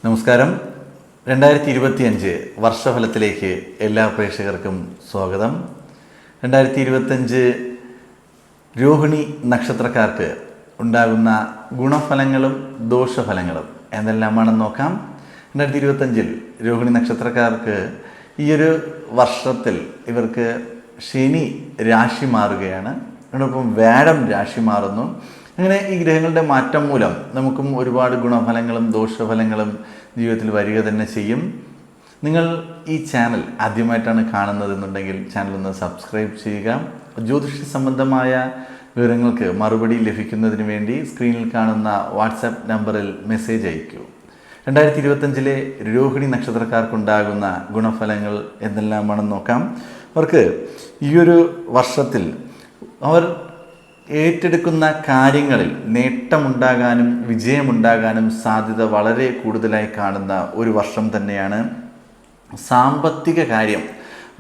നമസ്കാരം. 2025 വർഷഫലത്തിലേക്ക് എല്ലാ പ്രേക്ഷകർക്കും സ്വാഗതം. 2025 രോഹിണി നക്ഷത്രക്കാർക്ക് ഉണ്ടാകുന്ന ഗുണഫലങ്ങളും ദോഷഫലങ്ങളും എന്തെല്ലാമാണെന്ന് നോക്കാം. 2025 രോഹിണി നക്ഷത്രക്കാർക്ക് ഈയൊരു വർഷത്തിൽ ഇവർക്ക് ശനി രാശി മാറുകയാണ്. അതോടൊപ്പം വ്യാഴം രാശി മാറുന്നു. അങ്ങനെ ഈ ഗ്രഹങ്ങളുടെ മാറ്റം മൂലം നമുക്കും ഒരുപാട് ഗുണഫലങ്ങളും ദോഷഫലങ്ങളും ജീവിതത്തിൽ വരിക തന്നെ ചെയ്യും. നിങ്ങൾ ഈ ചാനൽ ആദ്യമായിട്ടാണ് കാണുന്നതെന്നുണ്ടെങ്കിൽ ചാനൽ ഒന്ന് സബ്സ്ക്രൈബ് ചെയ്യുക. ജ്യോതിഷ സംബന്ധമായ വിവരങ്ങൾക്ക് മറുപടി ലഭിക്കുന്നതിന് വേണ്ടി സ്ക്രീനിൽ കാണുന്ന വാട്സാപ്പ് നമ്പറിൽ മെസ്സേജ് അയക്കൂ. 2025 രോഹിണി നക്ഷത്രക്കാർക്കുണ്ടാകുന്ന ഗുണഫലങ്ങൾ എന്തെല്ലാമാണെന്ന് നോക്കാം. അവർക്ക് ഈയൊരു വർഷത്തിൽ അവർ ഏറ്റെടുക്കുന്ന കാര്യങ്ങളിൽ നേട്ടമുണ്ടാകാനും വിജയമുണ്ടാകാനും സാധ്യത വളരെ കൂടുതലായി കാണുന്ന ഒരു വർഷം തന്നെയാണ്. സാമ്പത്തിക കാര്യം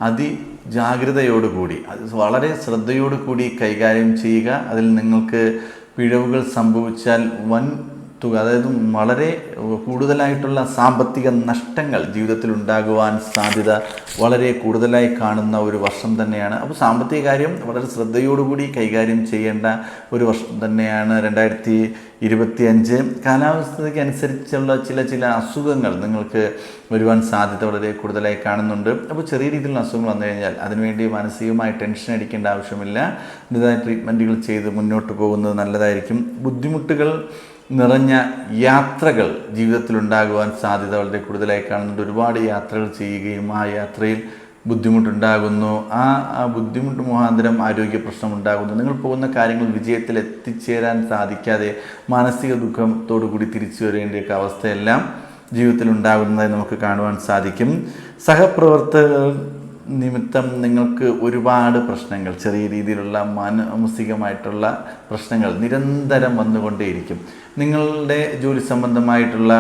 അതിജാഗ്രതയോടുകൂടി അത് വളരെ ശ്രദ്ധയോടുകൂടി കൈകാര്യം ചെയ്യുക. അതിൽ നിങ്ങൾക്ക് പിഴവുകൾ സംഭവിച്ചാൽ വൻ തുക, അതായത് വളരെ കൂടുതലായിട്ടുള്ള സാമ്പത്തിക നഷ്ടങ്ങൾ ജീവിതത്തിൽ ഉണ്ടാകുവാൻ സാധ്യത വളരെ കൂടുതലായി കാണുന്ന ഒരു വർഷം തന്നെയാണ്. അപ്പോൾ സാമ്പത്തിക കാര്യം വളരെ ശ്രദ്ധയോടുകൂടി കൈകാര്യം ചെയ്യേണ്ട ഒരു വർഷം തന്നെയാണ് 2025. കാലാവസ്ഥയ്ക്ക് അനുസരിച്ചുള്ള ചില അസുഖങ്ങൾ നിങ്ങൾക്ക് വരുവാൻ സാധ്യത വളരെ കൂടുതലായി കാണുന്നുണ്ട്. അപ്പോൾ ചെറിയ രീതിയിലുള്ള അസുഖങ്ങൾ വന്നു കഴിഞ്ഞാൽ അതിനുവേണ്ടി മാനസികമായി ടെൻഷൻ അടിക്കേണ്ട ആവശ്യമില്ല. അതിൻ്റെതായ ട്രീറ്റ്മെൻറ്റുകൾ ചെയ്ത് മുന്നോട്ട് പോകുന്നത് നല്ലതായിരിക്കും. ബുദ്ധിമുട്ടുകൾ നിറഞ്ഞ യാത്രകൾ ജീവിതത്തിലുണ്ടാകുവാൻ സാധ്യത വളരെ കൂടുതലായി കാണുന്നുണ്ട്. ഒരുപാട് യാത്രകൾ ചെയ്യുകയും ആ യാത്രയിൽ ബുദ്ധിമുട്ടുണ്ടാകുന്നു. ആ ബുദ്ധിമുട്ട് മുഖാന്തരം ആരോഗ്യ പ്രശ്നം ഉണ്ടാകുന്നു. നിങ്ങൾ പോകുന്ന കാര്യങ്ങൾ വിജയത്തിൽ എത്തിച്ചേരാൻ സാധിക്കാതെ മാനസിക ദുഃഖത്തോടു കൂടി തിരിച്ചു വരേണ്ടിയൊക്കെ അവസ്ഥയെല്ലാം ജീവിതത്തിൽ ഉണ്ടാകുന്നതായി നമുക്ക് കാണുവാൻ സാധിക്കും. സഹപ്രവർത്തകർ നിമിത്തം നിങ്ങൾക്ക് ഒരുപാട് പ്രശ്നങ്ങൾ, ചെറിയ രീതിയിലുള്ള മാനസികമായിട്ടുള്ള പ്രശ്നങ്ങൾ നിരന്തരം വന്നുകൊണ്ടേയിരിക്കും. നിങ്ങളുടെ ജോലി സംബന്ധമായിട്ടുള്ള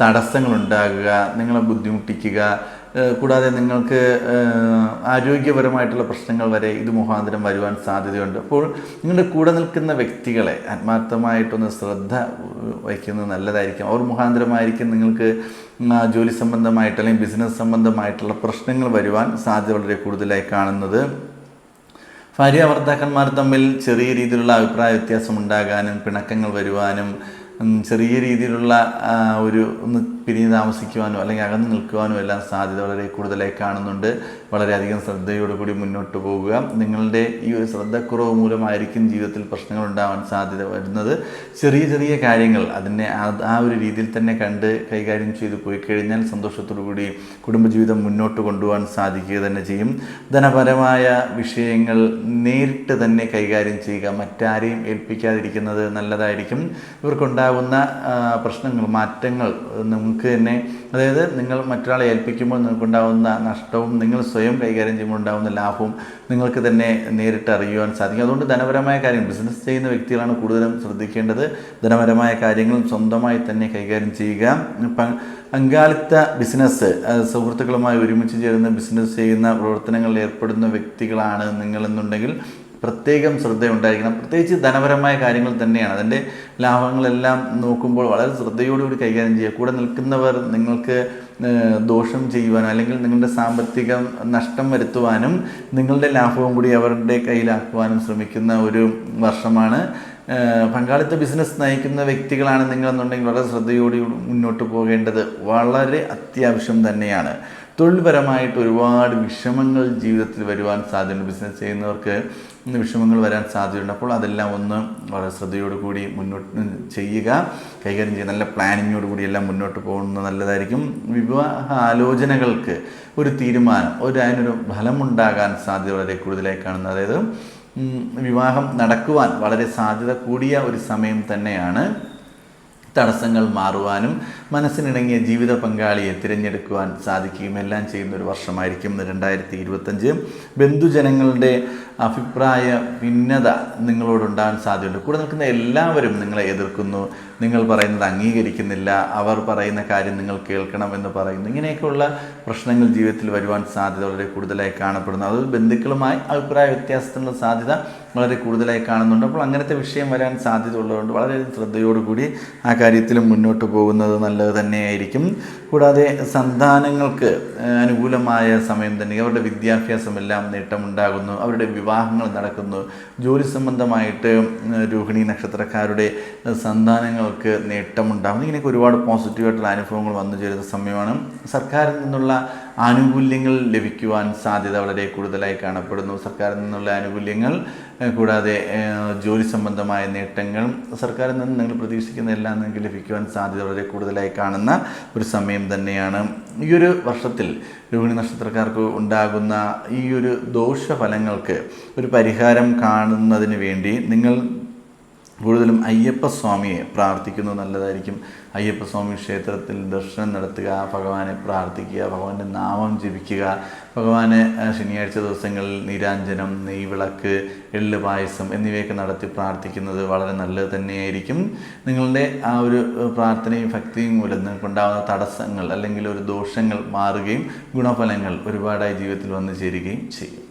തടസ്സങ്ങളുണ്ടാകുക, നിങ്ങളെ ബുദ്ധിമുട്ടിക്കുക, കൂടാതെ നിങ്ങൾക്ക് ആരോഗ്യപരമായിട്ടുള്ള പ്രശ്നങ്ങൾ വരെ ഇത് മുഖാന്തരം വരുവാൻ സാധ്യതയുണ്ട്. അപ്പോൾ നിങ്ങളുടെ കൂടെ നിൽക്കുന്ന വ്യക്തികളെ ആത്മാർത്ഥമായിട്ടൊന്ന് ശ്രദ്ധ വയ്ക്കുന്നത് നല്ലതായിരിക്കും. അവർ മുഖാന്തരമായിരിക്കും നിങ്ങൾക്ക് ജോലി സംബന്ധമായിട്ട് അല്ലെങ്കിൽ ബിസിനസ് സംബന്ധമായിട്ടുള്ള പ്രശ്നങ്ങൾ വരുവാൻ സാധ്യത വളരെ കൂടുതലായി കാണുന്നത്. ഭാര്യ ഭർത്താക്കന്മാർ തമ്മിൽ ചെറിയ രീതിയിലുള്ള അഭിപ്രായ വ്യത്യാസം ഉണ്ടാകാനും പിണക്കങ്ങൾ വരുവാനും ചെറിയ രീതിയിലുള്ള ഒന്ന് പിരിഞ്ഞ് താമസിക്കുവാനോ അല്ലെങ്കിൽ അകന്നു നിൽക്കുവാനോ എല്ലാം സാധ്യത വളരെ കൂടുതലായി കാണുന്നുണ്ട്. വളരെയധികം ശ്രദ്ധയോടുകൂടി മുന്നോട്ട് പോകുക. നിങ്ങളുടെ ഈ ഒരു ശ്രദ്ധക്കുറവ് മൂലമായിരിക്കും ജീവിതത്തിൽ പ്രശ്നങ്ങൾ ഉണ്ടാവാൻ സാധ്യത വരുന്നത്. ചെറിയ കാര്യങ്ങൾ അതിനെ ആ ഒരു രീതിയിൽ തന്നെ കണ്ട് കൈകാര്യം ചെയ്ത് പോയി കഴിഞ്ഞാൽ സന്തോഷത്തോടു കൂടി കുടുംബജീവിതം മുന്നോട്ട് കൊണ്ടുപോകാൻ സാധിക്കുക തന്നെ ചെയ്യും. ധനപരമായ വിഷയങ്ങൾ നേരിട്ട് തന്നെ കൈകാര്യം ചെയ്യുക. മറ്റാരെയും ഏൽപ്പിക്കാതിരിക്കുന്നത് നല്ലതായിരിക്കും. ഇവർക്കുണ്ടാകുന്ന പ്രശ്നങ്ങൾ, മാറ്റങ്ങൾ നിങ്ങൾക്ക് തന്നെ, അതായത് നിങ്ങൾ മറ്റൊരാളെ ഏൽപ്പിക്കുമ്പോൾ നിങ്ങൾക്കുണ്ടാകുന്ന നഷ്ടവും നിങ്ങൾ സ്വയം കൈകാര്യം ചെയ്യുമ്പോൾ ഉണ്ടാകുന്ന ലാഭവും നിങ്ങൾക്ക് തന്നെ നേരിട്ട് അറിയുവാൻ സാധിക്കും. അതുകൊണ്ട് ധനപരമായ കാര്യങ്ങൾ, ബിസിനസ് ചെയ്യുന്ന വ്യക്തികളാണ് കൂടുതലും ശ്രദ്ധിക്കേണ്ടത്. ധനപരമായ കാര്യങ്ങൾ സ്വന്തമായി തന്നെ കൈകാര്യം ചെയ്യുക. പങ്കാളിത്ത ബിസിനസ്, സുഹൃത്തുക്കളുമായി ഒരുമിച്ച് ചേർന്ന് ബിസിനസ് ചെയ്യുന്ന പ്രവർത്തനങ്ങളിൽ ഏർപ്പെടുന്ന വ്യക്തികളാണ് നിങ്ങളെന്നുണ്ടെങ്കിൽ പ്രത്യേകം ശ്രദ്ധയുണ്ടായിരിക്കണം. പ്രത്യേകിച്ച് ധനപരമായ കാര്യങ്ങൾ തന്നെയാണ്. അതിൻ്റെ ലാഭങ്ങളെല്ലാം നോക്കുമ്പോൾ വളരെ ശ്രദ്ധയോടുകൂടി കൈകാര്യം ചെയ്യുക. കൂടെ നിൽക്കുന്നവർ നിങ്ങൾക്ക് ദോഷം ചെയ്യുവാനോ അല്ലെങ്കിൽ നിങ്ങളുടെ സാമ്പത്തിക നഷ്ടം വരുത്തുവാനും നിങ്ങളുടെ ലാഭവും കൂടി അവരുടെ കയ്യിലാക്കുവാനും ശ്രമിക്കുന്ന ഒരു വർഷമാണ്. പങ്കാളിത്ത ബിസിനസ് നയിക്കുന്ന വ്യക്തികളാണ് നിങ്ങളെന്നുണ്ടെങ്കിൽ വളരെ ശ്രദ്ധയോടെ മുന്നോട്ട് പോകേണ്ടത് വളരെ അത്യാവശ്യം തന്നെയാണ്. തൊഴിൽപരമായിട്ട് ഒരുപാട് വിഷമങ്ങൾ ജീവിതത്തിൽ വരുവാൻ സാധ്യതയുണ്ട്. ബിസിനസ് ചെയ്യുന്നവർക്ക് വിഷമങ്ങൾ വരാൻ സാധ്യതയുണ്ട്. അപ്പോൾ അതെല്ലാം ഒന്ന് വളരെ ശ്രദ്ധയോടുകൂടി മുന്നോട്ട് ചെയ്യുക, കൈകാര്യം ചെയ്യുക. നല്ല പ്ലാനിങ്ങോടുകൂടി എല്ലാം മുന്നോട്ട് പോകുന്നത് നല്ലതായിരിക്കും. വിവാഹ ആലോചനകൾക്ക് ഒരു തീരുമാനം, അതിനൊരു ഫലമുണ്ടാകാൻ സാധ്യത വളരെ കൂടുതലായി കാണുന്നത്. അതായത് വിവാഹം നടക്കുവാൻ വളരെ സാധ്യത കൂടിയ ഒരു സമയം തന്നെയാണ്. തടസ്സങ്ങൾ മാറുവാനും മനസ്സിനിണങ്ങിയ ജീവിത പങ്കാളിയെ തിരഞ്ഞെടുക്കുവാൻ സാധിക്കുകയും എല്ലാം ചെയ്യുന്ന ഒരു വർഷമായിരിക്കും 2025. ബന്ധുജനങ്ങളുടെ അഭിപ്രായ ഭിന്നത നിങ്ങളോടുണ്ടാകാൻ സാധ്യതയുണ്ട്. കൂടെ നിൽക്കുന്ന എല്ലാവരും നിങ്ങളെ എതിർക്കുന്നു. നിങ്ങൾ പറയുന്നത് അംഗീകരിക്കുന്നില്ല, അവർ പറയുന്ന കാര്യം നിങ്ങൾ കേൾക്കണം എന്ന് പറയുന്നു. ഇങ്ങനെയൊക്കെയുള്ള പ്രശ്നങ്ങൾ ജീവിതത്തിൽ വരുവാൻ സാധ്യത വളരെ കൂടുതലായി കാണപ്പെടുന്നു. അത് ബന്ധുക്കളുമായി അഭിപ്രായ വ്യത്യാസത്തിനുള്ള സാധ്യത വളരെ കൂടുതലായി കാണുന്നുണ്ട്. അപ്പോൾ അങ്ങനത്തെ വിഷയം വരാൻ സാധ്യത ഉള്ളതുകൊണ്ട് വളരെ ശ്രദ്ധയോടുകൂടി ആ കാര്യത്തിലും മുന്നോട്ട് പോകുന്നത് നല്ലത് തന്നെയായിരിക്കും. കൂടാതെ സന്താനങ്ങൾക്ക് അനുകൂലമായ സമയം തന്നെ, അവരുടെ വിദ്യാഭ്യാസമെല്ലാം നേട്ടമുണ്ടാകുന്നു, അവരുടെ വിവാഹങ്ങൾ നടക്കുന്നു, ജോലി സംബന്ധമായിട്ട് രോഹിണി നക്ഷത്രക്കാരുടെ സന്താനങ്ങൾക്ക് നേട്ടമുണ്ടാകുന്നു. ഇങ്ങനെയൊക്കെ ഒരുപാട് പോസിറ്റീവായിട്ടുള്ള അനുഭവങ്ങൾ വന്നു ചേരുന്ന സമയമാണ്. സർക്കാരിൽ നിന്നുള്ള ആനുകൂല്യങ്ങൾ ലഭിക്കുവാൻ സാധ്യത വളരെ കൂടുതലായി കാണപ്പെടുന്നു. സർക്കാരിൽ നിന്നുള്ള ആനുകൂല്യങ്ങൾ കൂടാതെ ജോലി സംബന്ധമായ നേട്ടങ്ങൾ, സർക്കാരിൽ നിന്ന് നിങ്ങൾ പ്രതീക്ഷിക്കുന്ന എല്ലാം നിങ്ങൾക്ക് ലഭിക്കുവാൻ സാധ്യത വളരെ കൂടുതലായി കാണുന്ന ഒരു സമയം തന്നെയാണ്. ഈ ഒരു വർഷത്തിൽ രോഹിണി നക്ഷത്രക്കാർക്ക് ഉണ്ടാകുന്ന ഈ ഒരു ദോഷഫലങ്ങൾക്ക് ഒരു പരിഹാരം കാണുന്നതിന് വേണ്ടി നിങ്ങൾ കൂടുതലും അയ്യപ്പസ്വാമിയെ പ്രാർത്ഥിക്കുന്നത് നല്ലതായിരിക്കും. അയ്യപ്പസ്വാമി ക്ഷേത്രത്തിൽ ദർശനം നടത്തുക, ഭഗവാനെ പ്രാർത്ഥിക്കുക, ഭഗവാന്റെ നാമം ജപിക്കുക, ഭഗവാനെ ശനിയാഴ്ച ദിവസങ്ങളിൽ നീരാഞ്ജനം, നെയ്വിളക്ക്, എള്ള് പായസം എന്നിവയൊക്കെ നടത്തി പ്രാർത്ഥിക്കുന്നത് വളരെ നല്ലത് തന്നെയായിരിക്കും. നിങ്ങളുടെ ആ ഒരു പ്രാർത്ഥനയും ഭക്തിയും മൂലം നിങ്ങൾക്കുണ്ടാകുന്ന തടസ്സങ്ങൾ അല്ലെങ്കിൽ ഒരു ദോഷങ്ങൾ മാറുകയും ഗുണഫലങ്ങൾ ഒരുപാടായി ജീവിതത്തിൽ വന്നു ചേരുകയും ചെയ്യും.